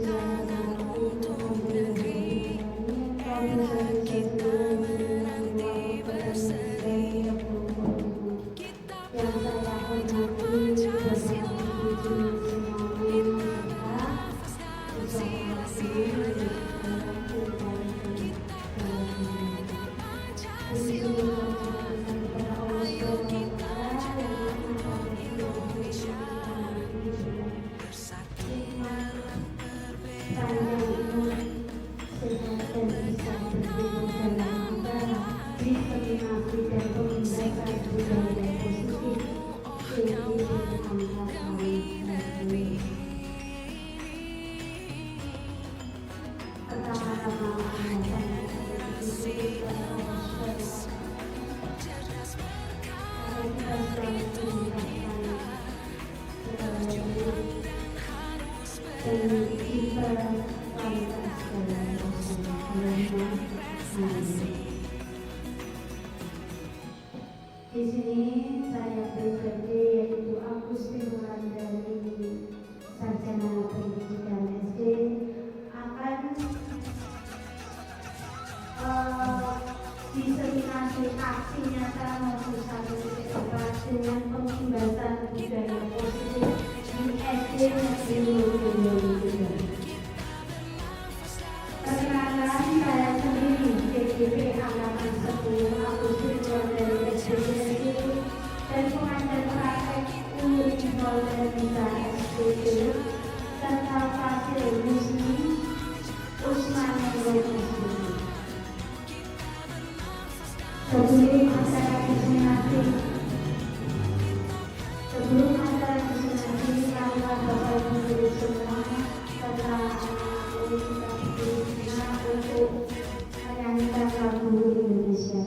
tangan untuk negeri, marilah kita menanti berseri. Kita pemuda Pancasila, kita bernafas dalam sila-silanya. Kita pemuda Pancasila, ayo kita jaga untuk Indonesia. Bersatu dalam perbedaan, cerdas berkawan perhitungan, berjuang dan harus berani. Di sini saya pribadi yaitu Agustin Wulandari, sarjana pendidikan SD, akan diseminasi aksi nyata maupun satu dengan pengimbasan budaya positif di SD Negeri Lodoyo. Perkenalkan, saya sendiri PGP Angkatan 10 Agustin Wulandari SPDSD dan pengajar praktek UIN Polda SPD serta Fasil Muslim Usman Nurul. Sebelum acara diseminasi, kami Bapak Ibu semua serta untuk menyanyikan lagu Indonesia.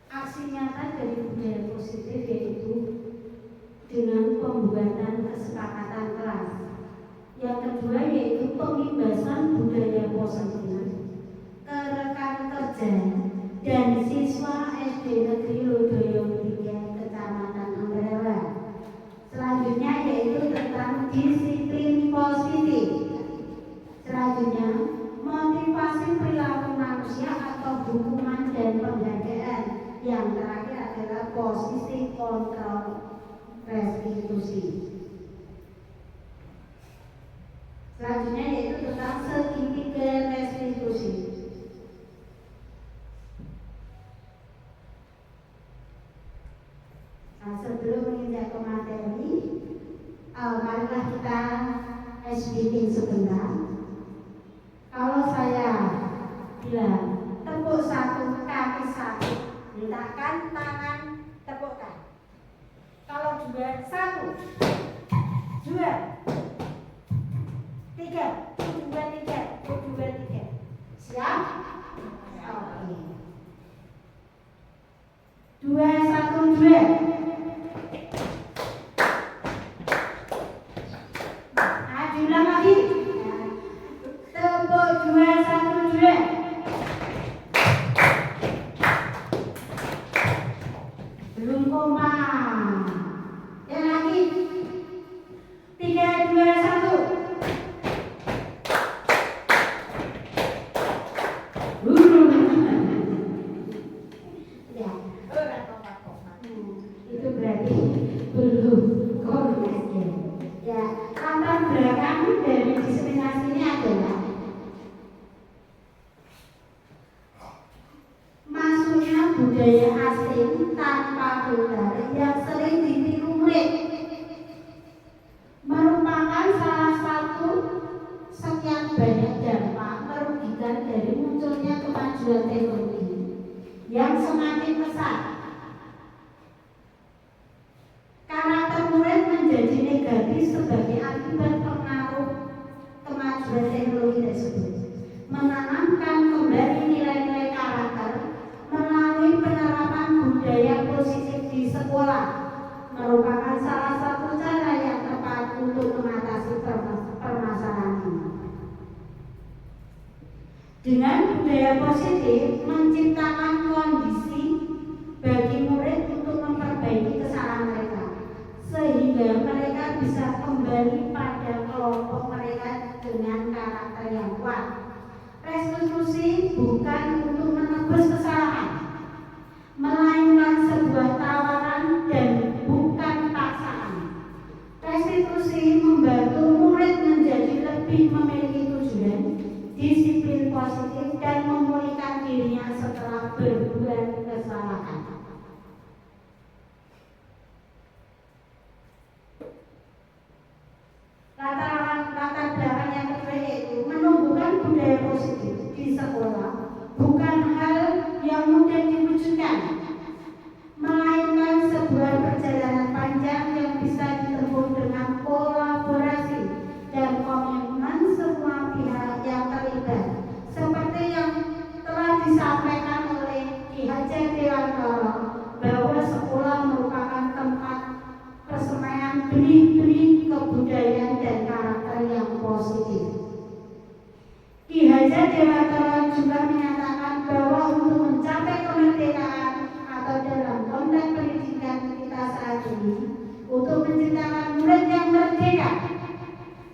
Aksi nyata dari budaya positif yaitu dengan pembuatan kesepakatan kelas. Yang kedua yaitu pengimbasan budaya positif ke rekan kerja dan siswa SD Negeri Lodoyo 3 Kecamatan Ambrela. Selanjutnya yaitu tentang disiplin positif. Selanjutnya motivasi perilaku manusia atau hukuman dan penghargaan. Yang terakhir adalah posisi kontrol restitusi. Selanjutnya yaitu tentang segitiga restitusi. Nah, sebelum menginjak ke materi, marilah kita meeting sebentar. Kalau saya bilang tepuk satu, kaki satu, letakkan tangan, tepukkan. Kalau dua, satu, dua, tiga, dua, tiga, dua, tiga. Siap? Oke. Dua, satu, dua. Nah, diulang lagi. Tepuk dua, satu, dua. Belum kompak. Yang lagi. Tiga, dua, satu. Ya. Itu berarti belum kompak. Ya, latar belakang dari diseminasi ini adalah masuknya budaya asing tanpa filter yang sering ditiru murid merupakan salah satu sekian banyak dampak merugikan dari munculnya kemajuan teknologi yang semakin pesat. Karakter murid menjadi negatif sebagai akibat pengaruh kemajuan teknologi tersebut. Menanamkan kembali nilai-nilai karakter melalui penerapan budaya positif di sekolah merupakan salah satu cara yang tepat untuk mengatasi permasalahan ini. Dengan budaya positif menciptakan kondisi bagi murid untuk memperbaiki kesalahan mereka, sehingga mereka bisa kembali pada kelompok mereka dengan karakter yang kuat. Restitusi bukan untuk menebus kesalahan, melainkan sebuah tawaran dan bukan paksaan. Restitusi membantu murid menjadi lebih memiliki tujuan, disiplin positif, dan memulihkan dirinya setelah berbuat kesalahan. Latar belakang yang kedua yaitu menumbuhkan budaya positif di sekolah bukan hal yang mudah diwujudkan, melainkan sebuah perjalanan panjang yang bisa ditempuh dengan kolaborasi dan komitmen semua pihak yang terlibat, seperti yang telah disampaikan oleh Ki Hajar Dewantara bahwa sekolah merupakan tempat persemaian benih-benih kebudayaan dan karakter yang positif. Ki Hajar Dewantara juga menyatakan bahwa untuk mencapai kemerdekaan atau dalam konteks pendidikan kita saat ini, untuk menciptakan murid yang merdeka,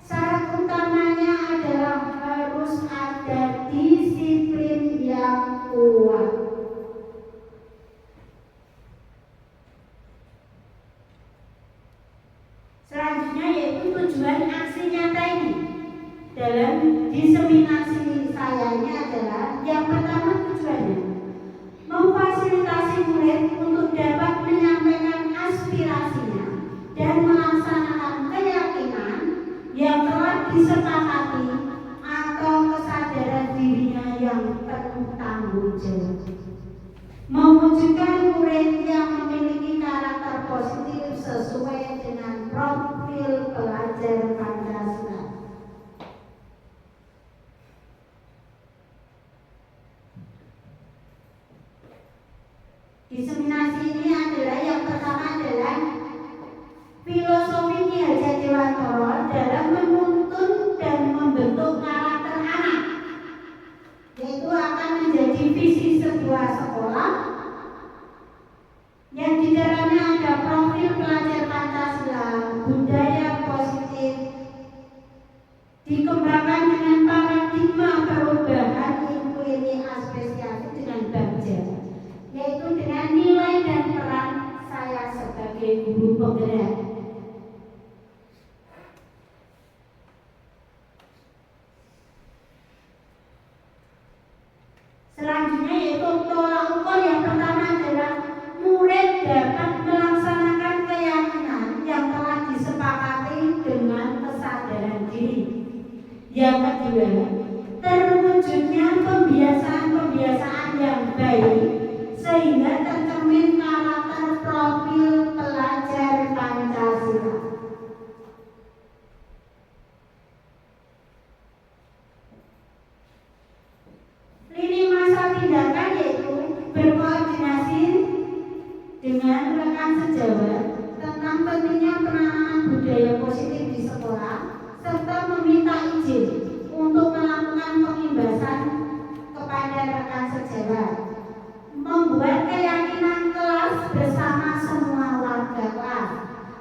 syarat utamanya adalah harus ada disiplin yang kuat. Selanjutnya yaitu tujuan aksi nyata ini. Dalam diseminasi saya ini adalah yang pertama tujuannya memfasilitasi murid untuk dapat menyampaikan aspirasinya dan melaksanakan keyakinan yang telah disepakati atau kesadaran dirinya yang penuh tanggung jawab. Mewujudkan murid yang memiliki karakter positif sesuai dengan profil pelajar Pancasila. Diseminasi ini adalah yang pertama adalah filosofi Ki Hajar Dewantara dalam menuntun dan membentuk karakter anak, yaitu akan menjadi visi sebuah sekolah yang di dalamnya ada profil pelajar Pancasila, budaya positif, dikembangkan dengan paradigma perubahan inquiry aspresiasi dengan bagja, yaitu dengan nilai dan peran saya sebagai guru penggerak. Selanjutnya yaitu tolak ukur yang pertama adalah murid dapat melaksanakan berkoordinasi dengan rekan sejawat tentang pentingnya penanaman budaya positif di sekolah serta meminta izin untuk melakukan pengimbasan kepada rekan sejawat, membuat keyakinan kelas bersama semua warga kelas,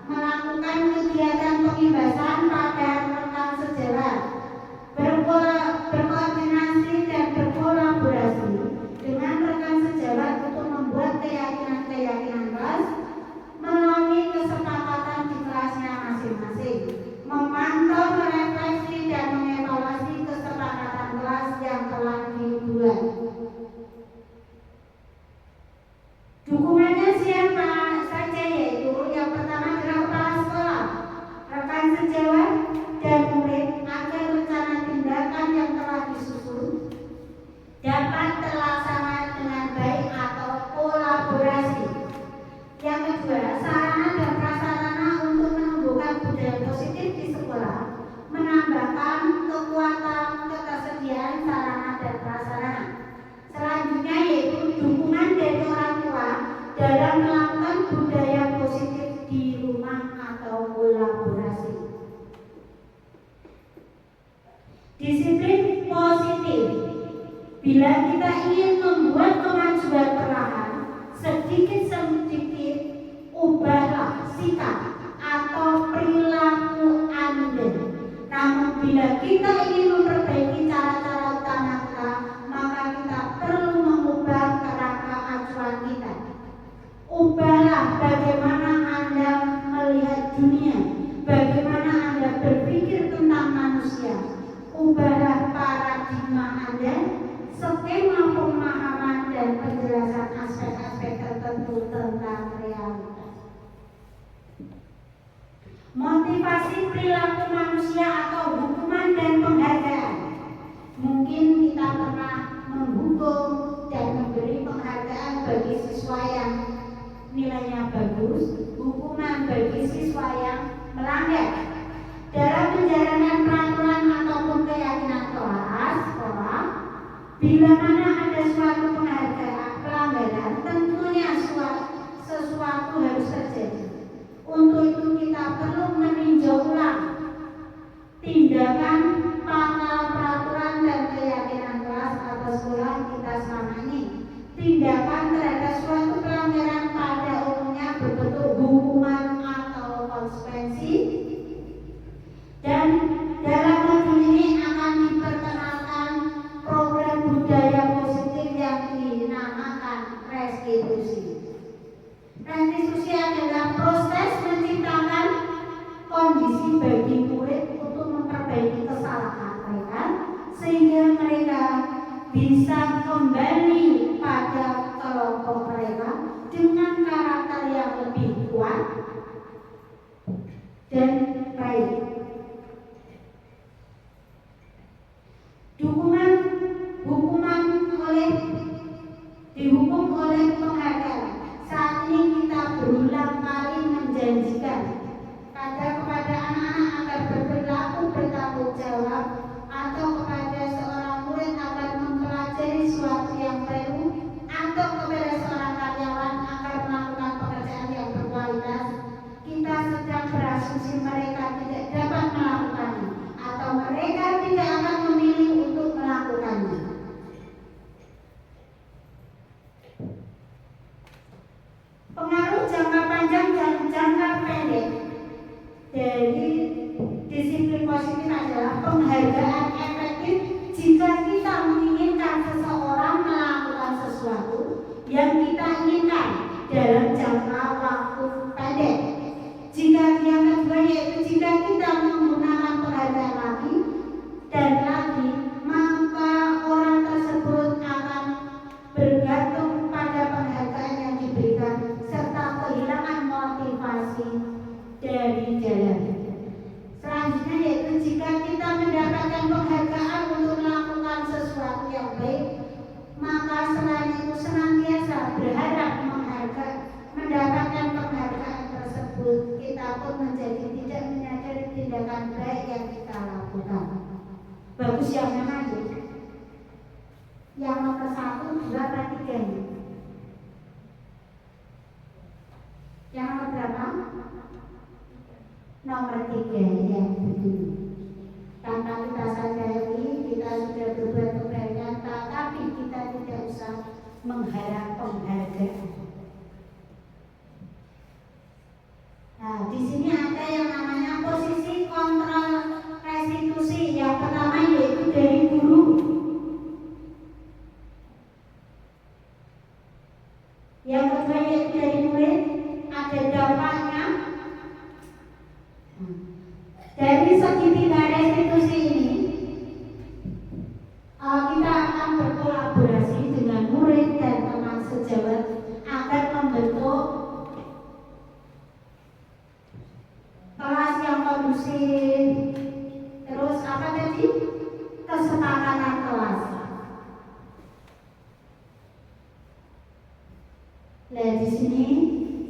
melakukan kegiatan pengimbasan pada rekan sejawat, berkoordinasi dan berkolaborasi dengan rekan sejawat untuk membuat keyakinan kelas melalui kesepakatan di kelasnya masing-masing, memantau, merefleksi dan mengevaluasi kesepakatan kelas yang telah dibuat. Dukungannya siapa saja, yaitu yang pertama adalah kepala sekolah, rekan sejawat dan murid, agar rencana tindakan yang telah disusun dapat terlaksana dengan baik atau kolaborasi. Yang kedua, sarana dan prasarana untuk menumbuhkan budaya positif di sekolah, menambahkan kekuatan ketersediaan sarana dan prasarana. Selanjutnya yaitu dukungan dari orang tua dalam melakukan budaya positif di rumah atau kolaborasi. Disiplin positif. Bila kita ingin membuat kemajuan perlahan, sedikit-sedikit ubahlah sikap atau perilaku Anda. Namun bila kita ingin memperbaiki cara-cara utama kita, maka kita perlu mengubah kerangka acuan kita. Ubahlah bagaimana Anda melihat dunia, bagaimana Anda berpikir tentang manusia. Ubahlah paradigma Anda, skema pemahaman dan penjelasan aspek-aspek tertentu tentang realitas. Motivasi perilaku manusia atau hukuman dan penghargaan. Mungkin kita pernah menghukum dan memberi penghargaan bagi siswa yang nilainya bagus, hukuman bagi siswa yang melanggar. Dalam menjalankan peraturan ataupun keyakinan kelas sekolah, bila mana ada suatu pelanggaran, tentunya sesuatu harus terjadi. Untuk itu kita perlu meninjau ulang tindakan pangkal peraturan dan keyakinan kelas atau sekolah kita selama ini. Tindakan terhadap suatu pelanggaran pada umumnya berbentuk hukuman atau konsekuensi. Dan dalam modul ini akan diperkenalkan program budaya positif yang dinamakan restitusi. Restitusi adalah proses menciptakan kondisi bagi murid untuk memperbaiki kesalahan mereka sehingga mereka bisa kembali pada kelompok mereka dengan karakter yang lebih kuat dan baik. Dihukum oleh penghargaan. Saat ini kita berulang kali menjanjikan kepada anak-anak agar berperilaku bertanggung jawab, atau kepada seorang murid agar mempelajari sesuatu yang baru, atau kepada seorang karyawan agar melakukan pekerjaan yang berkualitas. Kita sedang berasumsi mereka tidak dapat melakukannya, atau mereka tidak akan memilih untuk melakukannya. Pengaruh jangka panjang dan jangka pendek dari disiplin positif adalah penghargaan efektif jika kita menginginkan seseorang melakukan sesuatu yang kita inginkan dalam jangka waktu pendek. Yang kedua yaitu jika kita menggunakan penghargaan lagi dan lagi, maka orang tersebut akan bergantung pada penghargaan yang diberikan serta kehilangan motivasi dari jalan. Selanjutnya yaitu jika kita mendapatkan penghargaan untuk melakukan sesuatu yang baik, maka selain itu senantiasa berharap mendapatkan penghargaan tersebut. Kita pun menjadi tidak menyadari tindakan baik yang kita lakukan. nomor 3 yang begini. Tanpa kita sadari kita sudah berbuat kebaikan, tetapi kita tidak usah mengharap penghargaan. Nah, di sini ada yang namanya posisi kontrol restitusi. Yang pertama yaitu dari guru. Yang kedua yaitu dari murid. Ada dampaknya. Dari segitiga restitusi ini, kita akan berkolaborasi dengan murid dan teman sejawat agar membentuk kelas yang kondusif. Terus apa tadi? Kesepakatan kelas. Nah, di sini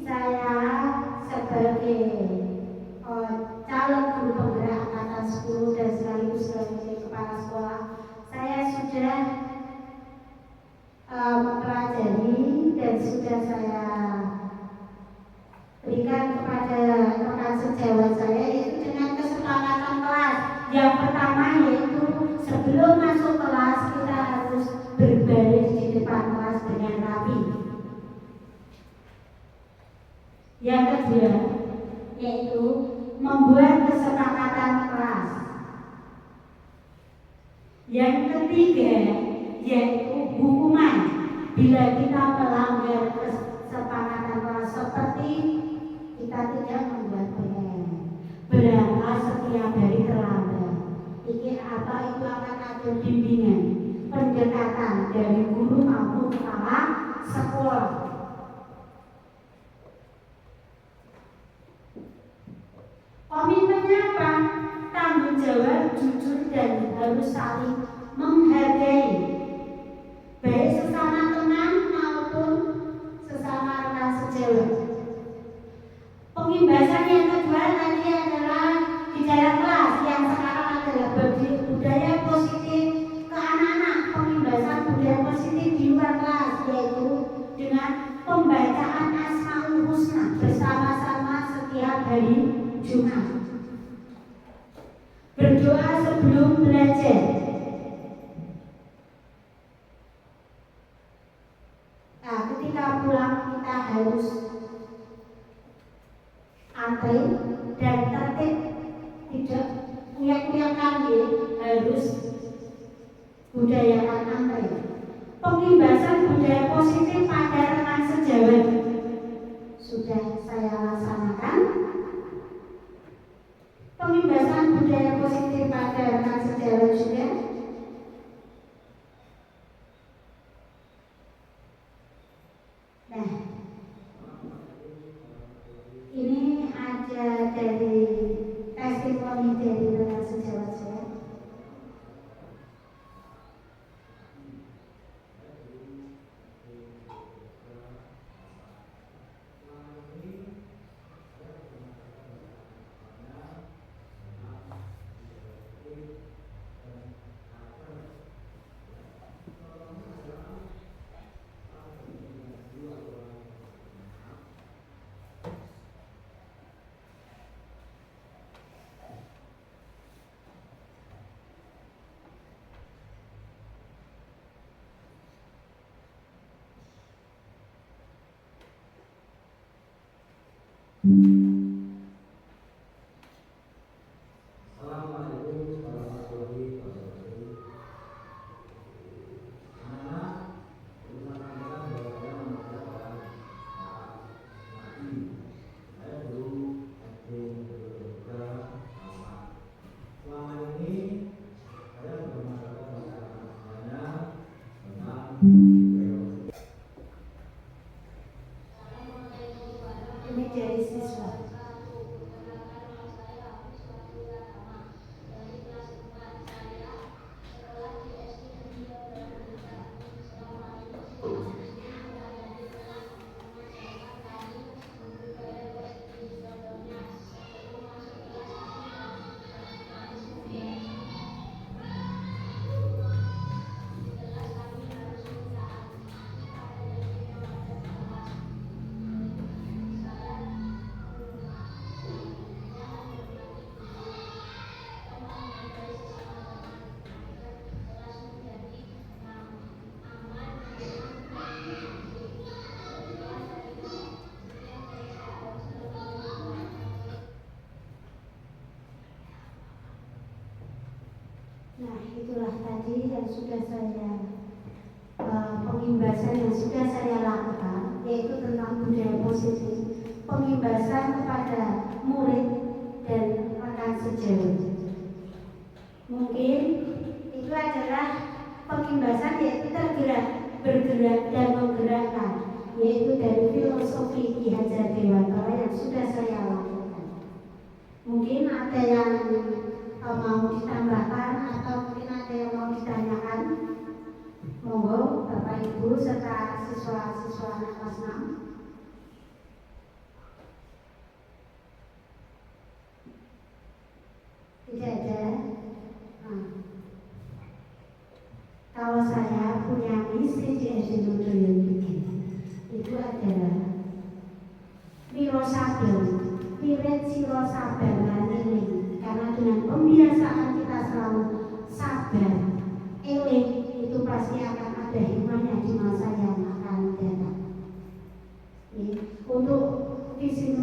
saya sebagai calon guru penggerak angkatan 10 dan sekaligus sebagai kepala sekolah, saya sudah mempelajari dan sudah saya berikan kepada rekan sejawat saya, yaitu dengan kesepakatan kelas. Yang pertama yaitu sebelum masuk kelas kita harus berbaris di depan kelas dengan rapi. Yang kedua yaitu membuat kesepakatan kelas. Yang ketiga yaitu hukuman bila kita melanggar kesepakatan kelas, seperti kita tidak membuat PR, berangkat setiap hari terlambat. Ini apa itu akan ada bimbingan pendekatan dari guru maupun kepala sekolah. Komitmennya apa? Tanggung jawab, jujur, dan harus saling menghargai, baik sesama teman maupun sesama rekan sejawat. Pengimbasan yang kedua tadi adalah di dalam kelas, yang sekarang adalah budaya positif ke anak-anak. Pengimbasan budaya positif di luar kelas, yaitu dengan pembacaan Asmaul Husna bersama-sama setiap hari Jumat. Berdoa sebelum belajar. Nah, ketika pulang kita harus antri dan tertib, tidak uyak-uyakan, harus budayakan antri. Pengimbasan budaya positif pada rekan sejawat sudah saya laksanakan. Pengimbasan budaya positif pada rekan sejawat juga. Nah, ini ada dari testimoni dari rekan sejawat saya. Assalamualaikum warahmatullahi wabarakatuh. Anak-anak, perkenalkan bahwa saya mengucapkan mati. Saya guru SD Berbeda Sama. Selama ini saya bermasyarakat semuanya tentang Ini dari siswa. tadi yang sudah saya pengimbasan yang sudah saya lakukan, yaitu tentang budaya positif, pengimbasan kepada murid dan rekan sejawat. Mungkin itu adalah pengimbasan yaitu bergerak dan menggerakkan, yaitu dari filosofi Ki Hajar Dewantara yang sudah saya lakukan. Mungkin ada yang mau ditambahkan atau mungkin ada yang mau ditanyakan. Monggo Bapak Ibu serta siswa-siswa anak kelas 6. Tidak ada. Kalau saya punya misi di SD Nudoyo itu adalah Wiro sabar, piret siro sabar lan eling. Karena dengan pembiasaan kita selalu sabar, eling, itu pasti akan ada hikmahnya di masa yang akan datang. Untuk visi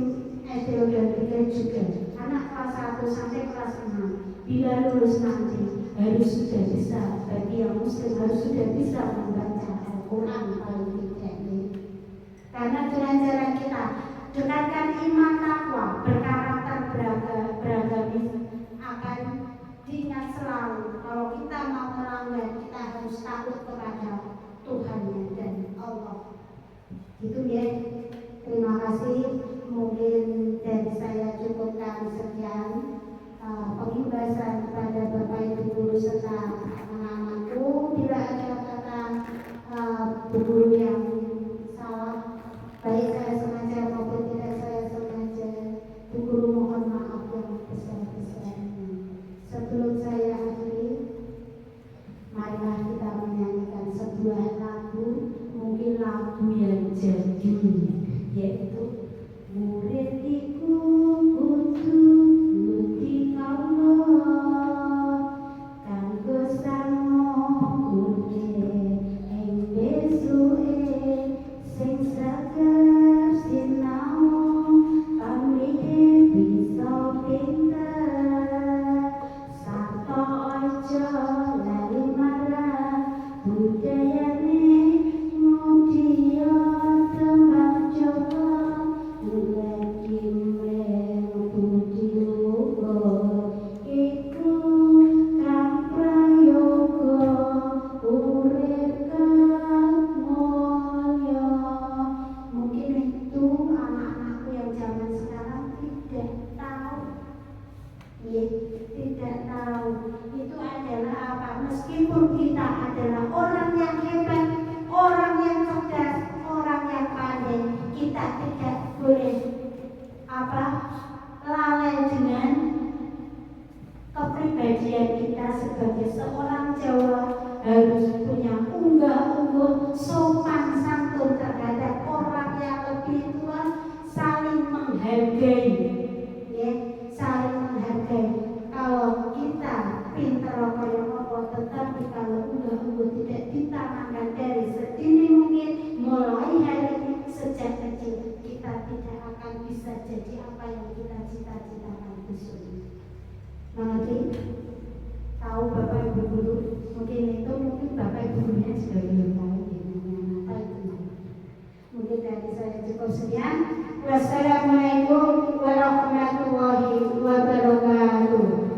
SD Nudoyo juga, anak kelas 1 sampai kelas 6 bila lulus nanti harus sudah bisa, bagi yang muslim harus sudah bisa membaca Al-Quran paling tidak. Karena dengan cara kita dekatkan iman takwa berkarakter beragamis akan diingat selalu kalau kita mau melanggar kita harus takut kepada Tuhan dan Allah. Itu ya. Terima kasih. Mungkin dari saya cukupkan sekian pengimbasan kepada Bapak Ibu guru serta anak-anakku. Bila ada kata guru yang salah, baik saya sengaja maupun tidak saya sengaja, Bu Guru mohon maaf yang besar-besarnya. Sebelum saya akhiri, marilah kita menyanyikan sebuah lagu, mungkin lagu yang jadul, yaitu murid iku kudu nuti Allah kanggo sango urip ing besuke sing sabar sinau pamrih bisa pinter sarta aja lali marang budayane mudia tembang Jawa. Tidak tahu itu adalah apa. Meskipun kita adalah orang yang hebat, orang yang cerdas, orang yang pandai, kita tidak boleh lalai dengan kepribadian kita sebagai seorang Jawa. Harus punya unggah-ungguh, sopan santun terhadap orang yang lebih tua, saling menghargai, ya, saling menghargai. Kalau kita pintar kaya apa, tetapi kalau unggah-ungguh tidak ditanamkan dari sedini mungkin, mulai hari ini sejak kecil, kita tidak akan bisa jadi apa yang kita cita-citakan besok. Mengerti? Tahu Bapak Ibu guru? Mungkin Bapak Ibu gurunya sudah belum tahu apa itu. Mungkin dari saya cukup sekian. Wassalamualaikum warahmatullahi wabarakatuh.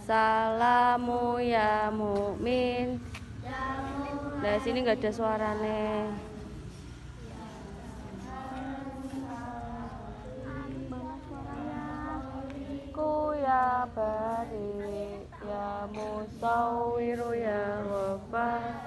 Salamu ya mukmin. Nah sini nggak ada suarane. Ku ya bari ya musawiru ya wafat.